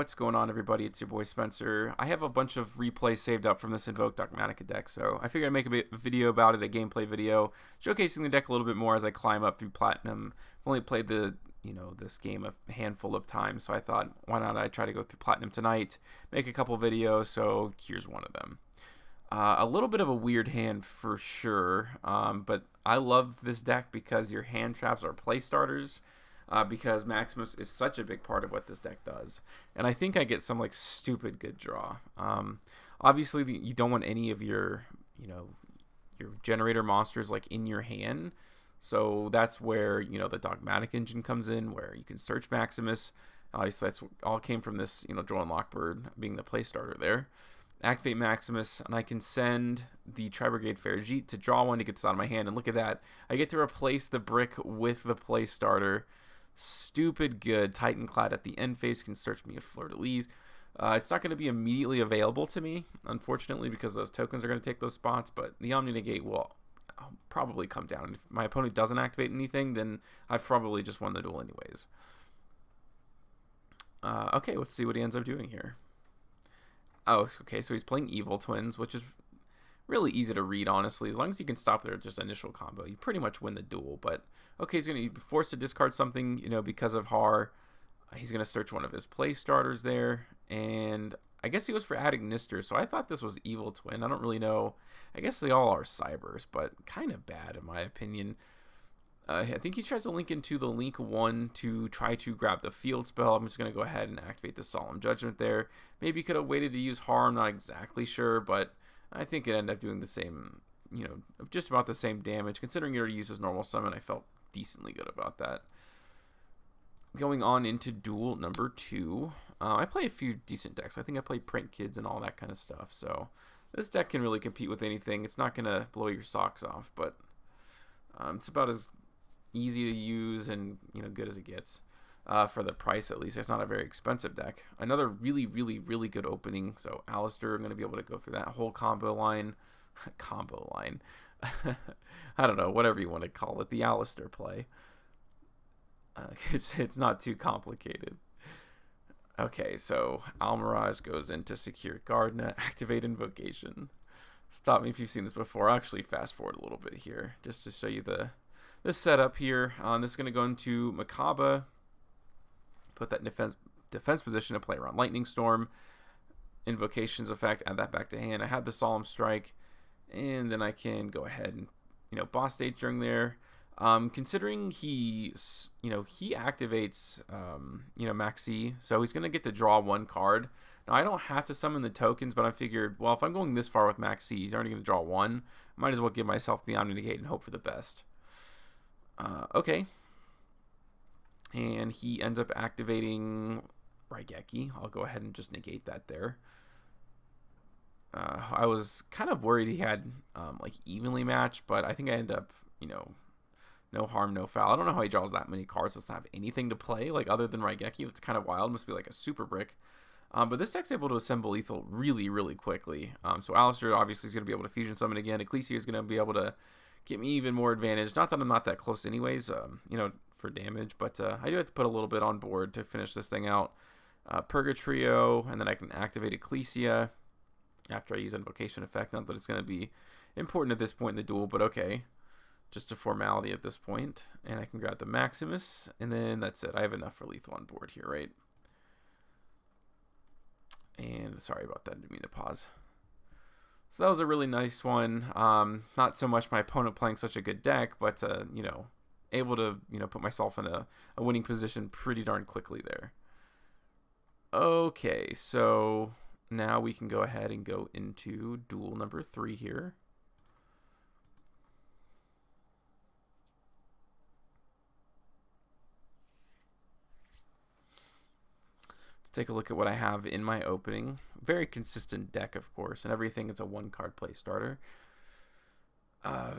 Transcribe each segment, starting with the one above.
what's going on, everybody? It's your boy Spencer. I have a bunch of replays saved up from this Invoked Dogmatika deck, so I figured I'd make a video about it, a gameplay video, showcasing the deck a little bit more as I climb up through Platinum. I've only played this game a handful of times, so I thought, why not I try to go through Platinum tonight, make a couple videos, so here's one of them. A little bit of a weird hand for sure, but I love this deck because your hand traps are play starters. Because Maximus is such a big part of what this deck does. And I think I get some like stupid good draw. Obviously, you don't want any of your generator monsters like in your hand. So that's where, the Dogmatic engine comes in, where you can search Maximus. Obviously, that's all came from this, Joel and Lockbird being the play starter there. Activate Maximus, and I can send the Tri-Brigade Ferrigite to draw one to get this out of my hand. And look at that. I get to replace the brick with the play starter. Stupid good. Titanclad at the end phase can search me a Fleur-de-Lis. It's not going to be immediately available to me, unfortunately, because those tokens are going to take those spots, but the Omni Negate will probably come down. If my opponent doesn't activate anything, then I've probably just won the duel anyways. Okay, let's see what he ends up doing here. Oh, okay, so he's playing Evil Twins, which is really easy to read, honestly. As long as you can stop their just initial combo, you pretty much win the duel. But okay, he's going to be forced to discard something, because of Har. He's going to search one of his play starters there, and I guess he goes for Adagnister. So I thought this was Evil Twin. I don't really know. I guess they all are Cybers, but kind of bad in my opinion. I think he tries to link into the Link 1 to try to grab the field spell. I'm just going to go ahead and activate the Solemn Judgment there. Maybe he could have waited to use Har. I'm not exactly sure, but I think it ended up doing the same, just about the same damage. Considering he already used his normal summon, I felt decently good about that. Going on into duel number 2. I play a few decent decks. I think I play Prank Kids and all that kind of stuff. So this deck can really compete with anything. It's not going to blow your socks off, but it's about as easy to use and good as it gets. For the price, at least. It's not a very expensive deck. Another really, really, really good opening. So Alistair, I'm going to be able to go through that whole combo line. I don't know, whatever you want to call it. The Alistair play. It's not too complicated. Okay, so Almirage goes into Secure Gardener, activate Invocation. Stop me if you've seen this before. I'll actually fast forward a little bit here just to show you this setup here. This is going to go into Makaba. Put that in defense position to play around Lightning Storm. Invocations effect, add that back to hand. I have the Solemn Strike, and then I can go ahead and boss stage during there. Considering he activates Maxi, so he's gonna get to draw one card. Now I don't have to summon the tokens, but I figured, well, if I'm going this far with Maxi, he's already gonna draw one. Might as well give myself the Omni Negate and hope for the best. Okay. And he ends up activating Raigeki. I'll go ahead and just negate that there. I was kind of worried he had evenly matched, but I think I end up, no harm, no foul. I don't know how he draws that many cards. Doesn't have anything to play, other than Raigeki. It's kind of wild. Must be like a super brick. But this deck's able to assemble lethal really, really quickly. So Alistair obviously is going to be able to fusion summon again. Ecclesia is going to be able to get me even more advantage. Not that I'm not that close anyways, for damage, but I do have to put a little bit on board to finish this thing out. Purgatrio, and then I can activate Ecclesia after I use Invocation effect. Not that it's going to be important at this point in the duel, but okay. Just a formality at this point. And I can grab the Maximus, and then that's it. I have enough for lethal on board here, right? And sorry about that, I didn't mean to pause. So that was a really nice one. Not so much my opponent playing such a good deck, but, able to, put myself in a winning position pretty darn quickly there. Okay, so now we can go ahead and go into duel number 3 here. Take a look at what I have in my opening. Very consistent deck, of course, and everything is a 1-card play starter.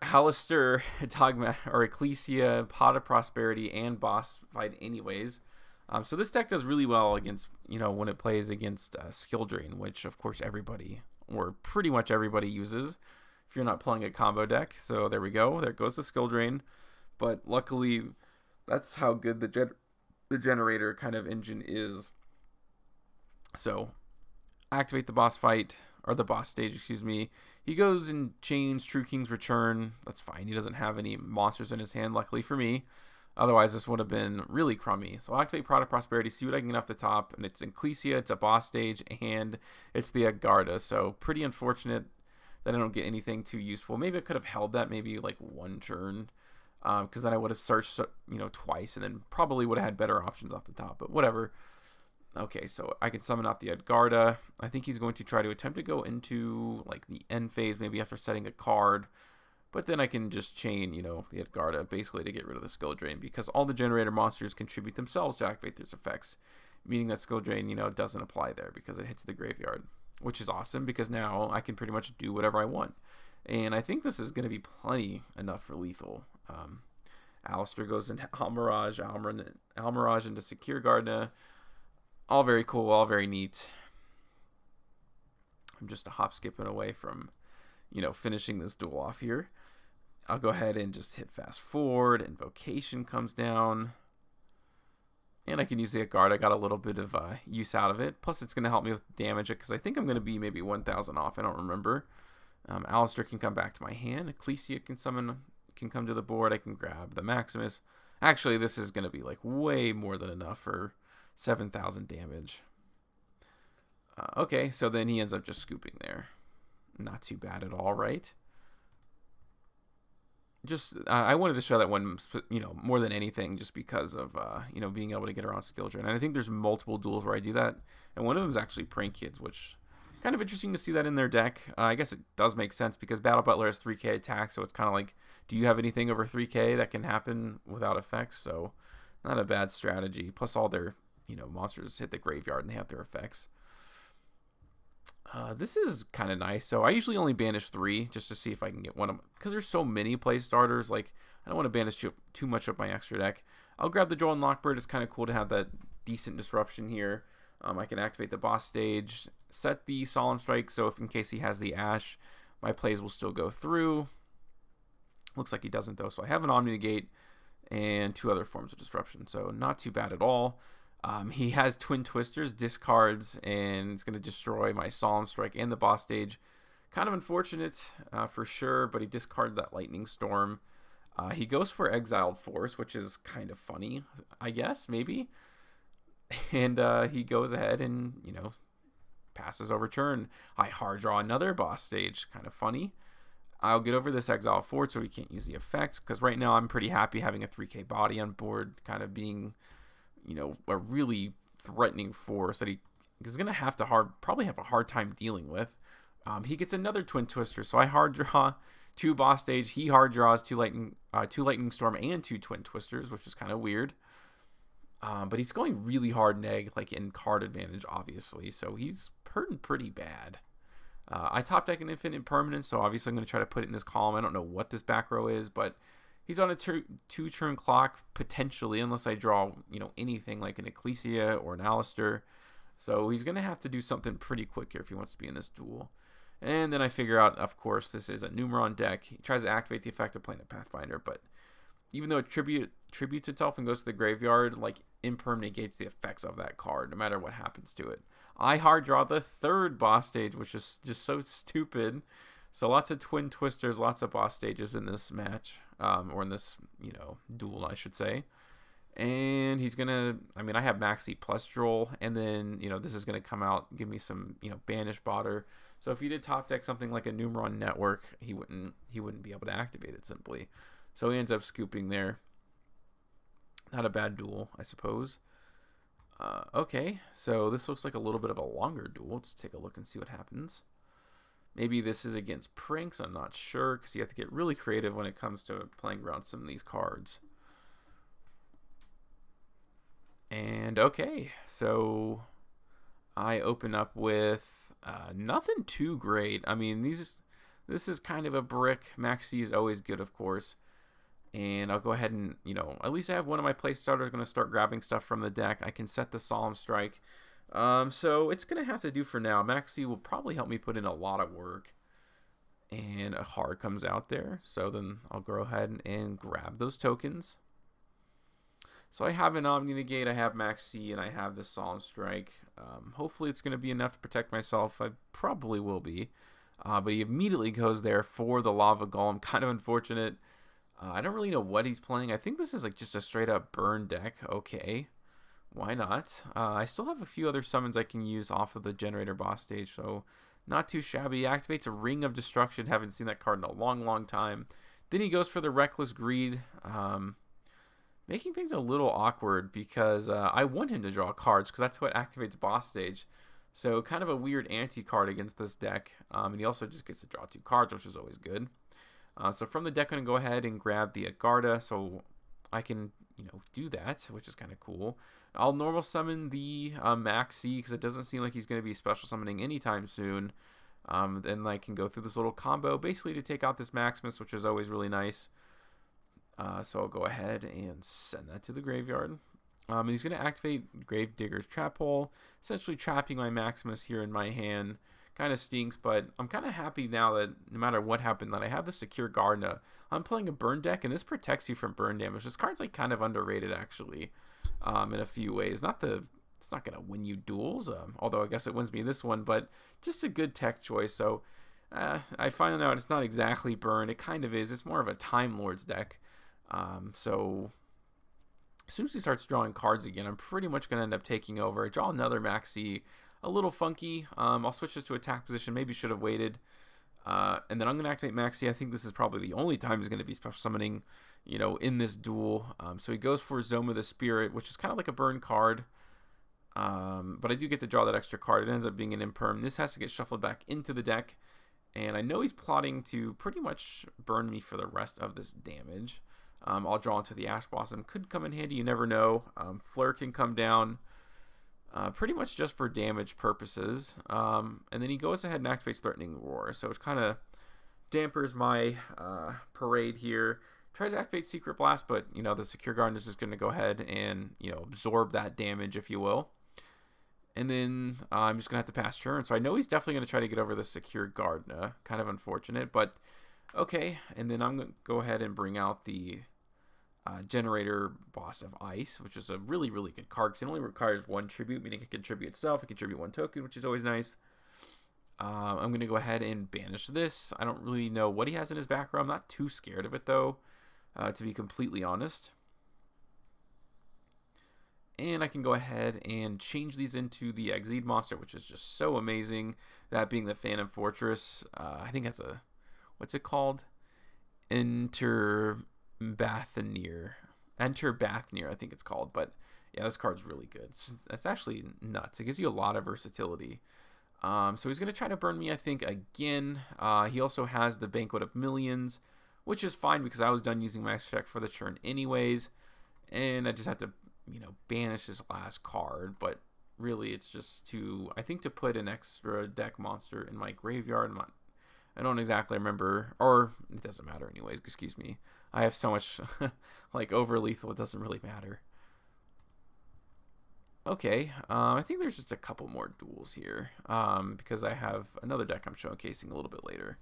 Alistair, Dogma, or Ecclesia, Pot of Prosperity, and Boss Fight anyways. So this deck does really well against, when it plays against Skill Drain, which, of course, everybody, or pretty much everybody uses if you're not playing a combo deck. So there we go. There goes the Skill Drain. But luckily, that's how good the Generator kind of engine is. So activate the boss fight, or the boss stage, excuse me. He goes and chains True King's Return. That's fine. He doesn't have any monsters in his hand, luckily for me. Otherwise, this would have been really crummy. So I'll activate Product Prosperity, see what I can get off the top. And it's Ecclesia, it's a boss stage, and it's the Agarda. So pretty unfortunate that I don't get anything too useful. Maybe I could have held that maybe like one turn. Because then I would have searched, twice, and then probably would have had better options off the top. But whatever. Okay, so I can summon out the Edgarda. I think he's going to try to attempt to go into like the end phase, maybe after setting a card. But then I can just chain, the Edgarda basically to get rid of the skill drain, because all the Generaider monsters contribute themselves to activate these effects, meaning that skill drain, doesn't apply there because it hits the graveyard, which is awesome because now I can pretty much do whatever I want. And I think this is going to be plenty enough for lethal. Alistair goes into Almirage, Almirage into Secure Gardna. All very cool, all very neat. I'm just a hop skipping away from, finishing this duel off here. I'll go ahead and just hit fast forward. Invocation comes down. And I can use the guard. I got a little bit of use out of it. Plus, it's going to help me with damage because I think I'm going to be maybe 1,000 off. I don't remember. Alistair can come back to my hand. Ecclesia can come to the board. I can grab the Maximus. Actually, this is going to be like way more than enough for 7,000 damage. Okay, so then he ends up just scooping there. Not too bad at all, right? Just I wanted to show that one, more than anything, just because of being able to get around skill drain. And I think there's multiple duels where I do that, and one of them is actually Prank Kids, which kind of interesting to see that in their deck. I guess it does make sense because Battle Butler has 3k attack, so it's kind of like, do you have anything over 3k that can happen without effects? So not a bad strategy. Plus all their monsters hit the graveyard and they have their effects. This is kind of nice. So I usually only banish 3 just to see if I can get one of them, because there's so many play starters. Like, I don't want to banish too much of my extra deck. I'll grab the Joel and Lockbird. It's kind of cool to have that decent disruption here. I can activate the boss stage, set the Solemn Strike, so if in case he has the Ash, my plays will still go through. Looks like he doesn't though, so I have an Omni Negate and 2 other forms of disruption, so not too bad at all. He has Twin Twisters, discards, and it's going to destroy my Solemn Strike and the boss stage. Kind of unfortunate for sure, but he discarded that Lightning Storm. He goes for Exiled Force, which is kind of funny, I guess, maybe. And he goes ahead and, passes over turn. I hard draw another boss stage. Kind of funny. I'll get over this Exile Force so he can't use the effect, because right now I'm pretty happy having a 3k body on board, kind of being, a really threatening force that he's going to have to probably have a hard time dealing with. He gets another Twin Twister, so I hard draw 2 boss stage. He hard draws 2 Lightning Storm and 2 Twin Twisters, which is kind of weird. But he's going really hard neg, like in card advantage, obviously, so he's hurting pretty bad. I top deck an Infinite Permanence, so obviously I'm going to try to put it in this column. I don't know what this back row is, but he's on a 2-turn clock, potentially, unless I draw, anything like an Ecclesia or an Alistair. So he's going to have to do something pretty quick here if he wants to be in this duel. And then I figure out, of course, this is a Numeron deck. He tries to activate the effect of playing a Pathfinder, but even though it tributes itself and goes to the graveyard, like, Imperm negates the effects of that card, no matter what happens to it. I hard draw the 3rd boss stage, which is just so stupid. So lots of Twin Twisters, lots of boss stages in this match, or in this, duel, I should say. And he's going to, I have Maxi plus Droll, and then, this is going to come out, give me some, Banish Botter. So if you did top deck something like a Numeron Network, he wouldn't be able to activate it simply. So he ends up scooping there. Not a bad duel, I suppose. Okay, so this looks like a little bit of a longer duel. Let's take a look and see what happens. Maybe this is against Pranks, I'm not sure, because you have to get really creative when it comes to playing around some of these cards. And okay, so I open up with nothing too great. This is kind of a brick. Maxi is always good, of course. And I'll go ahead and, at least I have one of my play starters going to start grabbing stuff from the deck. I can set the Solemn Strike. So it's going to have to do for now. Maxi will probably help me put in a lot of work. And a hard comes out there. So then I'll go ahead and grab those tokens. So I have an Omni Negate, I have Max C, and I have the Solemn Strike. Hopefully it's going to be enough to protect myself. I probably will be. But he immediately goes there for the Lava Golem. Kind of unfortunate. I don't really know what he's playing. I think this is like just a straight up burn deck. Okay. Why not? I still have a few other summons I can use off of the Generator boss stage, so not too shabby. He activates a Ring of Destruction. Haven't seen that card in a long, long time. Then he goes for the Reckless Greed, making things a little awkward because I want him to draw cards because that's what activates boss stage. So kind of a weird anti-card against this deck. And he also just gets to draw 2 cards, which is always good. So from the deck, I'm going to go ahead and grab the Edgarda so I can, do that, which is kind of cool. I'll normal summon the Maxi because it doesn't seem like he's going to be special summoning anytime soon. Then I can go through this little combo basically to take out this Maximus, which is always really nice. So I'll go ahead and send that to the graveyard. And he's going to activate Gravedigger's Trap Hole, essentially trapping my Maximus here in my hand. Kind of stinks, but I'm kind of happy now that no matter what happened, that I have the Secure Gardener. I'm playing a burn deck, and this protects you from burn damage. This card's like kind of underrated, actually, in a few ways. It's not going to win you duels, although I guess it wins me this one, but just a good tech choice. So I find out it's not exactly burn. It kind of is. It's more of a Time Lords deck. So as soon as he starts drawing cards again, I'm pretty much going to end up taking over. I draw another Maxi. A little funky. I'll switch this to attack position. Maybe should have waited. And then I'm going to activate Maxi. I think this is probably the only time he's going to be special summoning, in this duel. So he goes for Zoma the Spirit, which is kind of like a burn card. But I do get to draw that extra card. It ends up being an imperm. This has to get shuffled back into the deck. And I know he's plotting to pretty much burn me for the rest of this damage. I'll draw into the Ash Blossom. Could come in handy. You never know. Flare can come down. Pretty much just for damage purposes. And then he goes ahead and activates Threatening Roar. So it kind of dampers my parade here. Tries to activate Secret Blast, but, the Secure Garden is just going to go ahead and, absorb that damage, if you will. And then I'm just going to have to pass turn. So I know he's definitely going to try to get over the Secure Garden. Kind of unfortunate, but okay. And then I'm going to go ahead and bring out the Generator Boss of Ice, which is a really, really good card because it only requires 1 tribute, meaning it can tribute itself. It can tribute 1 token, which is always nice. I'm going to go ahead and banish this. I don't really know what he has in his back row. I'm not too scared of it, though, to be completely honest. And I can go ahead and change these into the Exceed Monster, which is just so amazing. That being the Phantom Fortress. I think that's what's it called? Enter Bathnier, I think it's called. But yeah, this card's really good. That's actually nuts. It gives you a lot of versatility. So he's going to try to burn me, I think, again. He also has the Banquet of Millions, which is fine because I was done using my extra deck for the turn anyways. And I just have to, banish this last card. But really, it's just to put an extra deck monster in my graveyard. I don't exactly remember, or it doesn't matter anyways, excuse me. I have so much, over lethal, it doesn't really matter. Okay, I think there's just a couple more duels here, because I have another deck I'm showcasing a little bit later.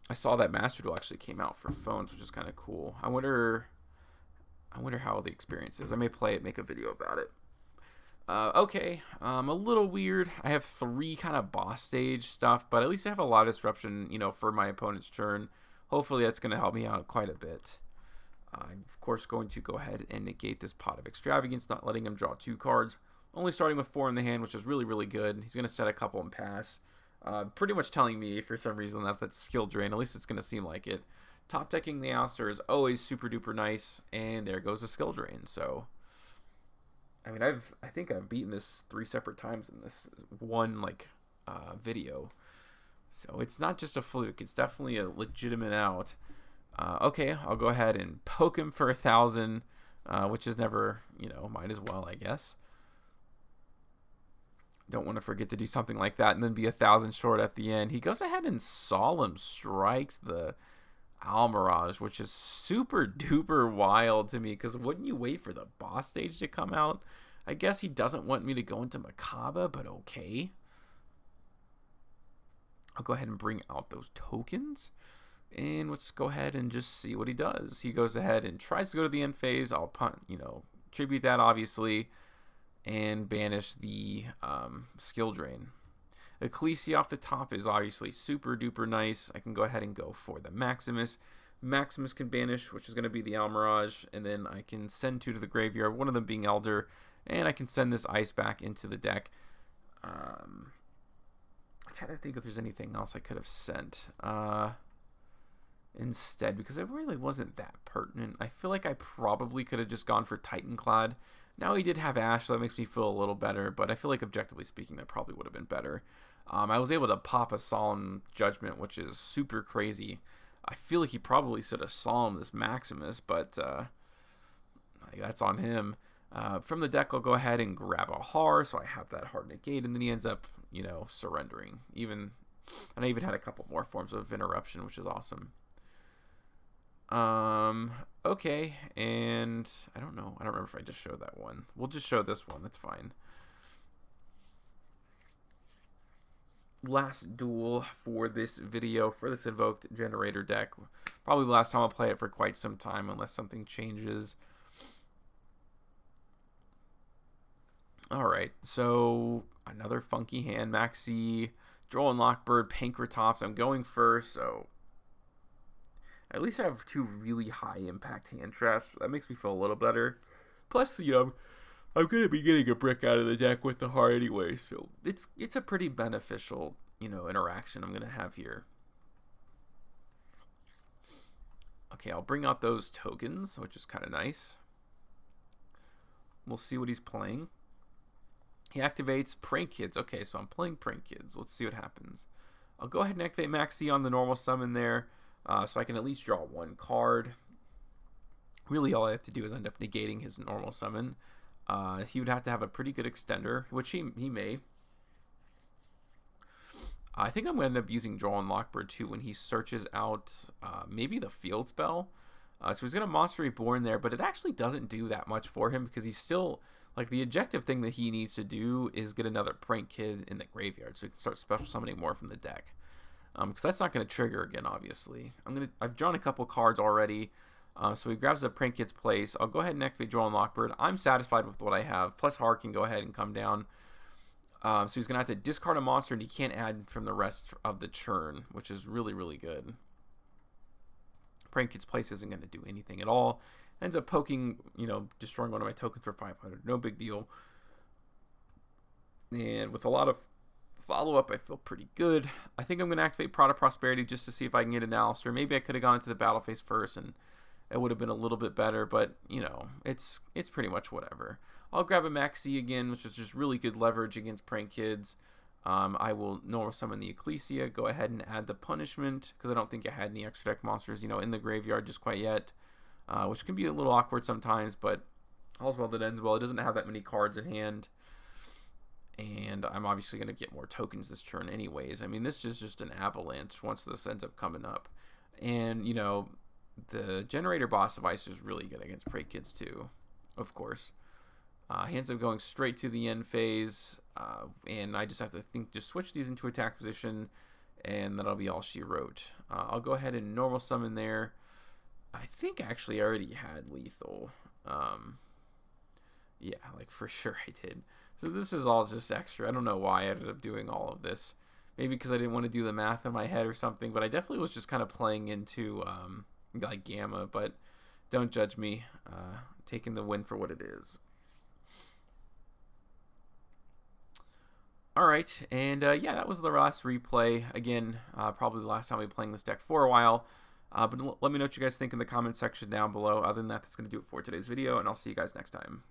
I saw that Master Duel actually came out for phones, which is kind of cool. I wonder how the experience is. I may play it, make a video about it. Okay, a little weird. I have 3 kind of boss stage stuff, but at least I have a lot of disruption, for my opponent's turn. Hopefully that's going to help me out quite a bit. I'm, of course, going to go ahead and negate this Pot of Extravagance, not letting him draw 2 cards. Only starting with 4 in the hand, which is really, really good. He's going to set a couple and pass. Pretty much telling me, for some reason, that's skill drain. At least it's going to seem like it. Top decking the Ouster is always super duper nice, and there goes the skill drain. So, I mean, I think I've beaten this 3 separate times in this one video. So it's not just a fluke; it's definitely a legitimate out. Okay, I'll go ahead and poke him for 1,000, which is never, might as well, I guess. Don't want to forget to do something like that and then be 1,000 short at the end. He goes ahead and Solemn Strikes the Almirage, which is super duper wild to me because wouldn't you wait for the boss stage to come out? I guess he doesn't want me to go into Macabre, but okay. I'll go ahead and bring out those tokens. And let's go ahead and just see what he does. He goes ahead and tries to go to the end phase. I'll tribute that obviously, and banish the skill drain. Ecclesia off the top is obviously super duper nice. I can go ahead and go for the Maximus. Maximus can banish, which is going to be the Almirage, and then I can send 2 to the graveyard, one of them being Elder, and I can send this Ice back into the deck. I'm trying to think if there's anything else I could have sent instead, because it really wasn't that pertinent. I feel like I probably could have just gone for Titanclad. Now he did have Ash, so that makes me feel a little better, but I feel like objectively speaking that probably would have been better. I was able to pop a Solemn Judgment, which is super crazy. I feel like he probably should have Solemn this Maximus, but that's on him. From the deck, I'll go ahead and grab a Har, so I have that hard negate, and then he ends up, surrendering. And I even had a couple more forms of interruption, which is awesome. Okay, and I don't know. I don't remember if I just showed that one. We'll just show this one. That's fine. Last duel for this video, for this Invoked Generator deck. Probably the last time I'll play it for quite some time, unless something changes. Alright, so another funky hand. Maxi, Duel and Lockbird, Pankratops. I'm going first, so at least I have 2 really high impact hand traps. That makes me feel a little better. Plus, I'm going to be getting a brick out of the deck with the Har anyway, so it's a pretty beneficial, interaction I'm going to have here. Okay, I'll bring out those tokens, which is kind of nice. We'll see what he's playing. He activates Prank Kids. Okay, so I'm playing Prank Kids. Let's see what happens. I'll go ahead and activate Maxi on the normal summon there, so I can at least draw 1 card. Really, all I have to do is end up negating his normal summon. He would have to have a pretty good extender, which he may. I think I'm going to end up using Duel and Lockbird too when he searches out maybe the field spell. So he's going to Monster Reborn there, but it actually doesn't do that much for him because he's still, like, the objective thing that he needs to do is get another Prank Kid in the graveyard so he can start special summoning more from the deck. Because that's not going to trigger again, obviously. I've drawn a couple cards already. So he grabs the Prank Kid's place. I'll go ahead and activate Duel and Lockbird. I'm satisfied with what I have. Plus Har can go ahead and come down. So he's going to have to discard a monster, and he can't add from the rest of the churn, which is really, really good. Prank Kid's place isn't going to do anything at all. Ends up poking, destroying one of my tokens for 500. No big deal. And with a lot of follow-up, I feel pretty good. I think I'm going to activate Prod of Prosperity just to see if I can get an Alistair. Maybe I could have gone into the battle phase first, and it would have been a little bit better, but, it's pretty much whatever. I'll grab a Maxi again, which is just really good leverage against Prank Kids. I will normal summon the Ecclesia, go ahead and add the Punishment, because I don't think I had any extra deck monsters, in the graveyard just quite yet, which can be a little awkward sometimes, but all's well that ends well. It doesn't have that many cards in hand, and I'm obviously going to get more tokens this turn anyways. I mean, this is just an avalanche once this ends up coming up. And, the Generator boss of Ice is really good against Prank Kids too, of course. He ends up going straight to the end phase, and I just have to just switch these into attack position, and that'll be all she wrote. I'll go ahead and normal summon there. I think actually I already had lethal. Yeah, like for sure I did. So this is all just extra. I don't know why I ended up doing all of this. Maybe because I didn't want to do the math in my head or something, but I definitely was just kind of playing into like Gamma, but don't judge me. Taking the win for what it is. Alright, and yeah, that was the last replay. Again, probably the last time I'll be playing this deck for a while. But let me know what you guys think in the comment section down below. Other than that, that's going to do it for today's video, and I'll see you guys next time.